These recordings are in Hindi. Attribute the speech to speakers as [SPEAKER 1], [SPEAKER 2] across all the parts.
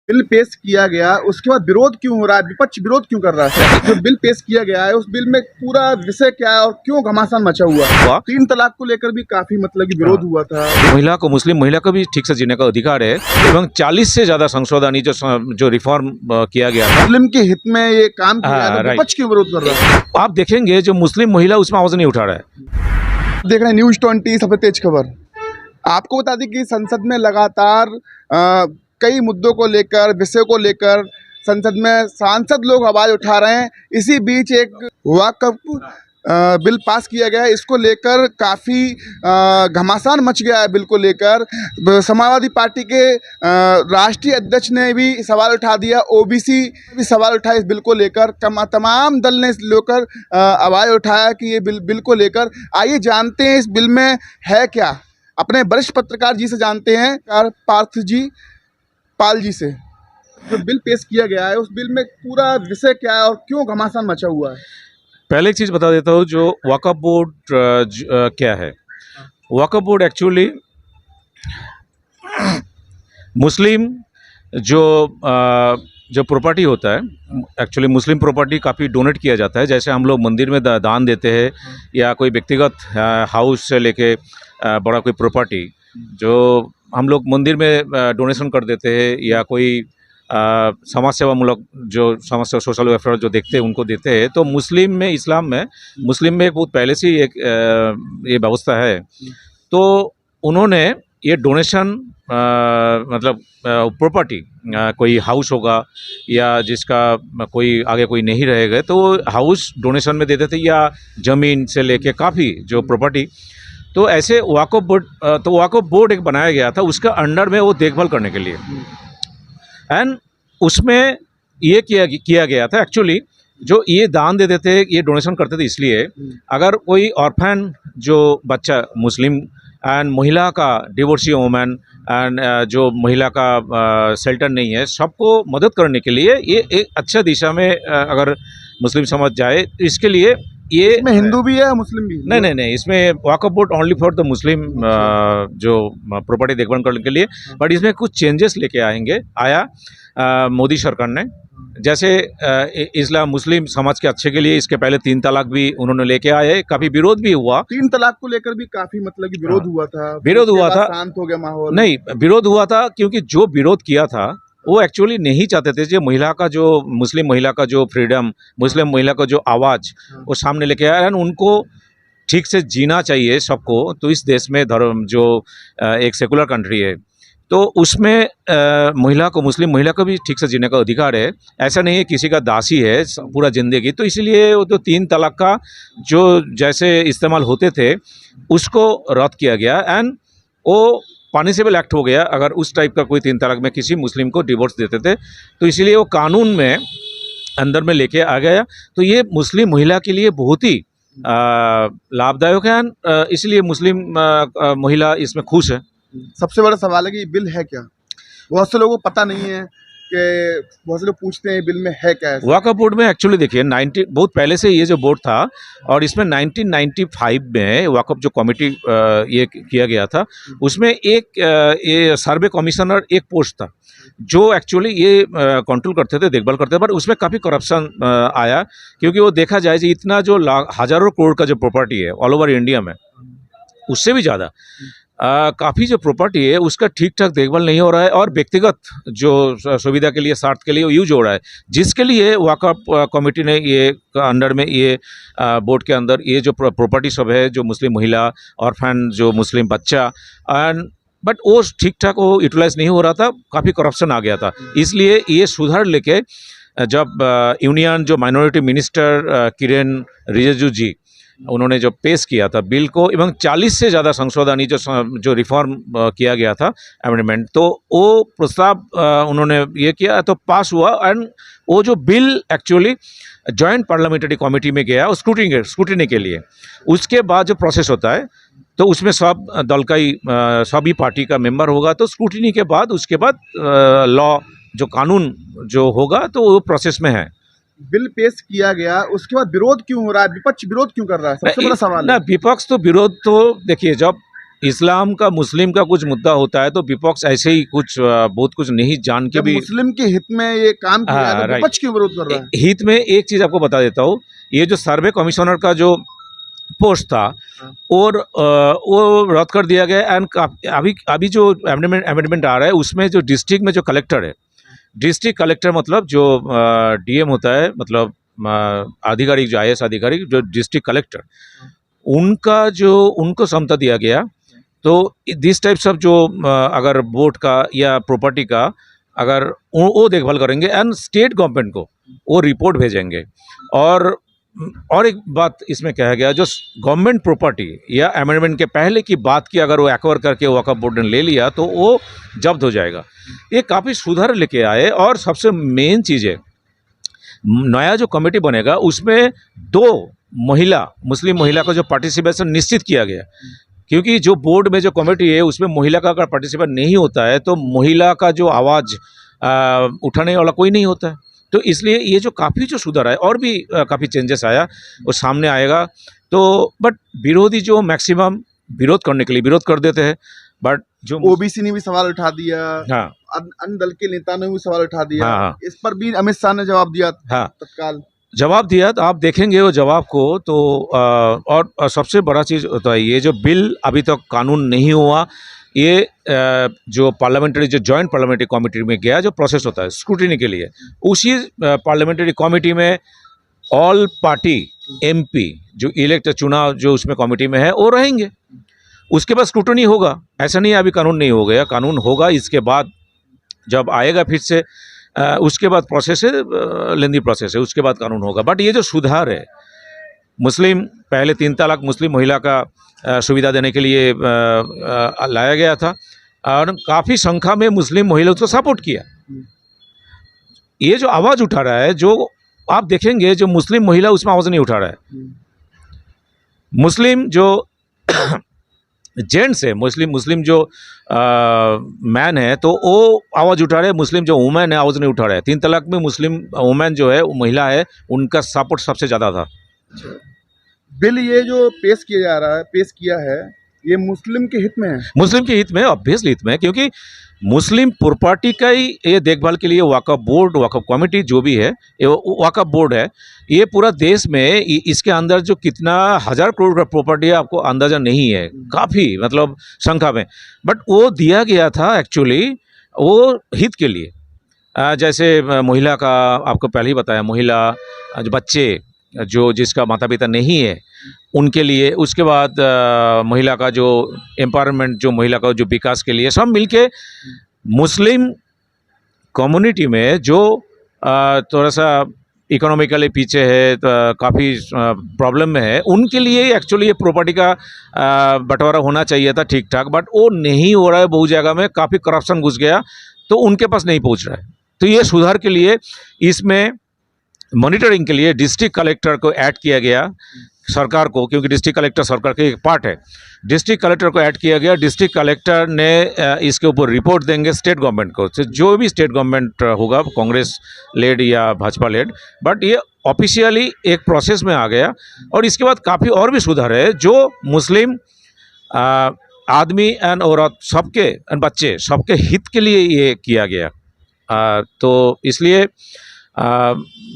[SPEAKER 1] बिल पेश किया गया, उसके बाद विरोध क्यों हो रहा है? विपक्ष विरोध क्यों कर रहा है? जो बिल पेश किया गया है उस बिल में पूरा विषय क्या है और क्यों घमासान मचा हुआ है? 3 तलाक को लेकर भी काफी मतलब कि विरोध हुआ था।
[SPEAKER 2] महिला को, मुस्लिम महिला को भी ठीक से जीने का अधिकार है एवं 40 से ज्यादा संशोधन जो रिफॉर्म किया गया था,
[SPEAKER 1] मुस्लिम के हित में ये काम किया है, तो विपक्ष क्यों विरोध कर रहा है?
[SPEAKER 2] आप देखेंगे जो मुस्लिम महिला उसमें आवाज नहीं उठा रहा है।
[SPEAKER 1] देख रहे हैं न्यूज़ 20 सबसे तेज खबर। आपको बता दें कि संसद में लगातार कई मुद्दों को लेकर, विषयों को लेकर संसद में सांसद लोग आवाज उठा रहे हैं। इसी बीच एक वक्फ बिल पास किया गया है। इसको लेकर काफ़ी घमासान मच गया है। बिल को लेकर समाजवादी पार्टी के राष्ट्रीय अध्यक्ष ने भी सवाल उठा दिया, ओबीसी भी सवाल उठाया इस बिल को लेकर। तमाम दल ने इस लेकर आवाज़ उठाया कि ये बिल को लेकर। आइए जानते हैं इस बिल में है क्या, अपने वरिष्ठ पत्रकार जी से जानते हैं, पार्थ जी पाल जी से। जो बिल पेश किया गया है उस बिल में पूरा विषय क्या है और क्यों घमासान मचा हुआ है?
[SPEAKER 2] पहले एक चीज बता देता हूँ, जो वक्फ बोर्ड क्या है। वक्फ बोर्ड एक्चुअली मुस्लिम जो प्रॉपर्टी होता है, एक्चुअली मुस्लिम प्रॉपर्टी काफ़ी डोनेट किया जाता है। जैसे हम लोग मंदिर में दान देते हैं, या कोई व्यक्तिगत हाउस से लेके बड़ा कोई प्रॉपर्टी जो हम लोग मंदिर में डोनेशन कर देते हैं, या कोई समाज सेवा मूलक जो समाज सेवा सोशल वेलफेयर जो देखते हैं उनको देते हैं। तो मुस्लिम में, इस्लाम में, मुस्लिम में बहुत पहले से ही एक ये व्यवस्था है। तो उन्होंने ये डोनेशन मतलब प्रॉपर्टी, कोई हाउस होगा या जिसका कोई आगे कोई नहीं रहेगा तो हाउस डोनेशन में देते थे, या ज़मीन से लेके काफ़ी जो प्रॉपर्टी। तो ऐसे वक्फ बोर्ड एक बनाया गया था, उसका अंडर में वो देखभाल करने के लिए। एंड उसमें ये किया गया था एक्चुअली, जो ये दान देते थे, ये डोनेशन करते थे इसलिए, अगर कोई ऑर्फन जो बच्चा मुस्लिम एंड महिला का डिवोर्सी वुमेन एंड जो महिला का शेल्टर नहीं है, सबको मदद करने के लिए ये एक अच्छा दिशा में अगर मुस्लिम समाज जाए, तो इसके लिए ये
[SPEAKER 1] इसमें हिंदू भी है, मुस्लिम भी?
[SPEAKER 2] नहीं, इसमें Waqf board only for the Muslim जो प्रॉपर्टी देखभाल करने के लिए। बट इसमें कुछ चेंजेस लेके आया मोदी सरकार ने। जैसे इस्लाम मुस्लिम समाज के अच्छे के लिए इसके पहले 3 तलाक भी उन्होंने लेके आए, काफ़ी विरोध भी हुआ।
[SPEAKER 1] 3 तलाक को लेकर भी काफ़ी मतलब कि विरोध हुआ था।
[SPEAKER 2] विरोध हुआ था,
[SPEAKER 1] शांत हो गया माहौल।
[SPEAKER 2] नहीं, विरोध हुआ था क्योंकि जो विरोध किया था वो एक्चुअली नहीं चाहते थे जो महिला का, जो मुस्लिम महिला का जो फ्रीडम, मुस्लिम महिला का जो आवाज़ वो सामने लेके आया है। उनको ठीक से जीना चाहिए सबको। तो इस देश में धर्म जो एक सेकुलर कंट्री है, तो उसमें महिला को, मुस्लिम महिला को भी ठीक से जीने का अधिकार है। ऐसा नहीं है किसी का दासी है पूरा ज़िंदगी। तो इसलिए वो तो 3 तलाक का जो जैसे इस्तेमाल होते थे उसको रद्द किया गया, एंड वो पनिशेबल एक्ट हो गया अगर उस टाइप का कोई 3 तलाक में किसी मुस्लिम को डिवोर्स देते थे। तो इसलिए वो कानून में अंदर में लेके आ गया। तो ये मुस्लिम महिला के लिए बहुत ही लाभदायक है, इसलिए मुस्लिम महिला इसमें खुश है।
[SPEAKER 1] सबसे बड़ा सवाल है कि ये बिल है क्या? बहुत से लोगों को पता नहीं है, कि बहुत से लोग पूछते हैं बिल में है क्या।
[SPEAKER 2] वक्फ बोर्ड में एक्चुअली देखिए बहुत पहले से ये जो बोर्ड था, और इसमें 1995 में वक्फ जो कमेटी ये किया गया था, उसमें एक ये सर्वे कमिश्नर एक पोस्ट था जो एक्चुअली ये कंट्रोल करते थे, देखभाल करते थे। पर उसमें काफ़ी करप्शन आया, क्योंकि वो देखा जाए कि इतना जो हज़ारों करोड़ का जो प्रॉपर्टी है ऑल ओवर इंडिया में, उससे भी ज़्यादा काफ़ी जो प्रॉपर्टी है उसका ठीक ठाक देखभाल नहीं हो रहा है, और व्यक्तिगत जो सुविधा के लिए, स्वार्थ के लिए यूज हो रहा है, जिसके लिए वक्फ कमेटी ने ये अंडर में ये बोर्ड के अंदर ये जो प्रॉपर्टी सब है, जो मुस्लिम महिला, ऑर्फन जो मुस्लिम बच्चा, एंड बट वो ठीक ठाक वो यूटिलाइज नहीं हो रहा था, काफ़ी करप्शन आ गया था। इसलिए ये सुधार लेके जब यूनियन जो माइनॉरिटी मिनिस्टर किरेन रिजिजू जी, उन्होंने जो पेश किया था बिल को, एवं 40 से ज़्यादा संशोधन जो रिफॉर्म किया गया था, अमेंडमेंट, तो वो प्रस्ताव उन्होंने ये किया तो पास हुआ। एंड वो जो bill actually joint parliamentary committee में गया स्क्रूटिनी के लिए। उसके बाद जो प्रोसेस होता है, तो उसमें सब दल का ही सभी पार्टी का मेंबर होगा। तो स्क्रूटिनी के बाद उसके बाद लॉ जो कानून जो होगा, तो वो प्रोसेस में है।
[SPEAKER 1] बिल पेश किया गया, उसके बाद विरोध क्यों हो रहा है? विपक्ष विरोध क्यों कर रहा है? सबसे बड़ा सवाल
[SPEAKER 2] ना, विपक्ष तो विरोध तो देखिए, जब इस्लाम का मुस्लिम का कुछ मुद्दा होता है तो विपक्ष ऐसे ही कुछ बहुत कुछ नहीं जान के
[SPEAKER 1] जब
[SPEAKER 2] भी
[SPEAKER 1] मुस्लिम के हित में ये काम किया है
[SPEAKER 2] हाँ,
[SPEAKER 1] तो
[SPEAKER 2] राइट।
[SPEAKER 1] विपक्ष क्यों विरोध कर रहा है?
[SPEAKER 2] हित में एक चीज आपको बता देता हूँ, ये जो सर्वे कमिश्नर का जो पोस्ट था और वो रद्द कर दिया गया। एंड अभी जो अमेंडमेंट आ रहा है उसमें जो डिस्ट्रिक्ट में जो कलेक्टर है, डिस्ट्रिक्ट कलेक्टर मतलब जो डीएम होता है, मतलब आधिकारिक जो आईएएस आधिकारिक जो डिस्ट्रिक्ट कलेक्टर, उनको क्षमता दिया गया। तो दिस टाइप्स ऑफ जो अगर बोर्ड का या प्रॉपर्टी का अगर वो देखभाल करेंगे एंड स्टेट गवर्नमेंट को वो रिपोर्ट भेजेंगे। और एक बात इसमें कहा गया, जो गवर्नमेंट प्रॉपर्टी या अमेंडमेंट के पहले की बात की अगर वो एक्वायर करके वक्फ बोर्ड ने ले लिया तो वो जब्त हो जाएगा। ये काफ़ी सुधार लेके आए। और सबसे मेन चीज़ है, नया जो कमेटी बनेगा उसमें 2 मुस्लिम महिला का जो पार्टिसिपेशन निश्चित किया गया, क्योंकि जो बोर्ड में जो कमेटी है उसमें महिला का अगर पार्टिसिपेट नहीं होता है तो महिला का जो आवाज़ उठाने वाला कोई नहीं होता है। तो इसलिए ये जो काफ़ी जो सुधार है और भी काफ़ी चेंजेस आया वो सामने आएगा। तो बट विरोधी जो मैक्सिमम विरोध करने के लिए विरोध कर देते हैं, बट जो
[SPEAKER 1] ओबीसी ने भी सवाल उठा दिया,
[SPEAKER 2] हाँ
[SPEAKER 1] अन्य दल के नेता ने भी सवाल उठा दिया,
[SPEAKER 2] हाँ।
[SPEAKER 1] इस पर भी अमित शाह ने जवाब दिया
[SPEAKER 2] हाँ
[SPEAKER 1] तत्काल।
[SPEAKER 2] जवाब दिया, तो आप देखेंगे वो जवाब को। तो और सबसे बड़ा चीज़ होता है, ये जो बिल अभी तक कानून नहीं हुआ, ये जो पार्लियामेंट्री जो जॉइंट पार्लियामेंट्री कमेटी में गया जो प्रोसेस होता है स्क्रूटिनी के लिए, उसी पार्लियामेंट्री कमेटी में ऑल पार्टी एमपी जो इलेक्ट चुनाव जो उसमें कमेटी में है वो रहेंगे। उसके बाद स्क्रूटिनी होगा। ऐसा नहीं है अभी कानून नहीं हो गया, कानून होगा इसके बाद जब आएगा फिर से उसके बाद प्रोसेस है, लेंदी प्रोसेस है, उसके बाद कानून होगा। बट ये जो सुधार है, मुस्लिम पहले 3 तलाक मुस्लिम महिला का सुविधा देने के लिए लाया गया था और काफ़ी संख्या में मुस्लिम महिलाओं को सपोर्ट किया। ये जो आवाज़ उठा रहा है, जो आप देखेंगे जो मुस्लिम महिला उसमें आवाज़ नहीं उठा रहा है। मुस्लिम जो जेंट्स है, मुस्लिम जो मैन है तो वो आवाज़ उठा रहे हैं, मुस्लिम जो वुमेन है आवाज़ नहीं उठा रहे हैं। 3 तलाक में मुस्लिम वुमेन जो है वो महिला है, उनका सपोर्ट सबसे ज़्यादा था।
[SPEAKER 1] बिल ये जो पेश किया है ये मुस्लिम के हित में है।
[SPEAKER 2] मुस्लिम के हित में, ऑब्वियसली हित में है, क्योंकि मुस्लिम प्रॉपर्टी का ही ये देखभाल के लिए वक्फ बोर्ड, वक्फ कमेटी जो भी है, ये वक्फ बोर्ड है। ये पूरा देश में इसके अंदर जो कितना 1000 करोड़ का प्रॉपर्टी है आपको अंदाज़ा नहीं है, काफ़ी मतलब संख्या में। बट वो दिया गया था एक्चुअली वो हित के लिए। जैसे महिला का आपको पहले ही बताया, महिला जो बच्चे जो जिसका माता पिता नहीं है उनके लिए, उसके बाद महिला का जो एम्पावरमेंट, जो महिला का जो विकास के लिए, सब मिलके मुस्लिम कम्युनिटी में जो थोड़ा सा इकोनॉमिकली पीछे है, काफ़ी प्रॉब्लम में है, उनके लिए एक्चुअली ये प्रॉपर्टी का बंटवारा होना चाहिए था ठीक ठाक। बट वो नहीं हो रहा है, बहुत जगह में काफ़ी करप्शन घुस गया तो उनके पास नहीं पहुंच रहा है। तो ये सुधार के लिए इसमें मॉनिटरिंग के लिए डिस्ट्रिक्ट कलेक्टर को ऐड किया गया सरकार को, क्योंकि डिस्ट्रिक्ट कलेक्टर सरकार के एक पार्ट है। डिस्ट्रिक्ट कलेक्टर को ऐड किया गया। डिस्ट्रिक्ट कलेक्टर ने इसके ऊपर रिपोर्ट देंगे स्टेट गवर्नमेंट को, तो जो भी स्टेट गवर्नमेंट होगा, कांग्रेस लेड या भाजपा लेड। बट ये ऑफिशियली एक प्रोसेस में आ गया। और इसके बाद काफ़ी और भी सुधार है जो मुस्लिम आदमी एंड औरत सबके एंड बच्चे सबके हित के लिए ये किया गया। तो इसलिए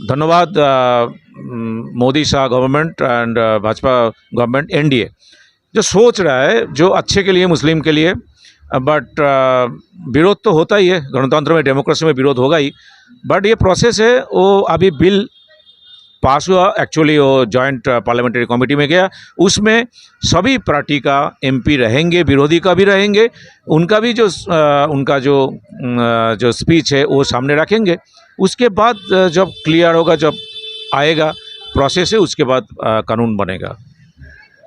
[SPEAKER 2] धन्यवाद Modi Shah government and Bhajpa government NDA जो सोच रहा है जो अच्छे के लिए, मुस्लिम के लिए। बट विरोध तो होता ही है, गणतंत्र में, डेमोक्रेसी में विरोध होगा ही। बट ये प्रोसेस है, वो अभी बिल पास हुआ, एक्चुअली वो जॉइंट पार्लियामेंट्री कमेटी में गया, उसमें सभी पार्टी का एमपी रहेंगे, विरोधी का भी रहेंगे, उनका भी उनका जो स्पीच है वो सामने रखेंगे। उसके बाद जब क्लियर होगा, जब आएगा प्रोसेस है, उसके बाद कानून बनेगा।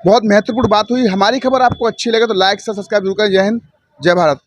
[SPEAKER 1] बहुत महत्वपूर्ण बात हुई। हमारी खबर आपको अच्छी लगे तो लाइक से सब्सक्राइब जरूर करें। जय हिंद, जय भारत।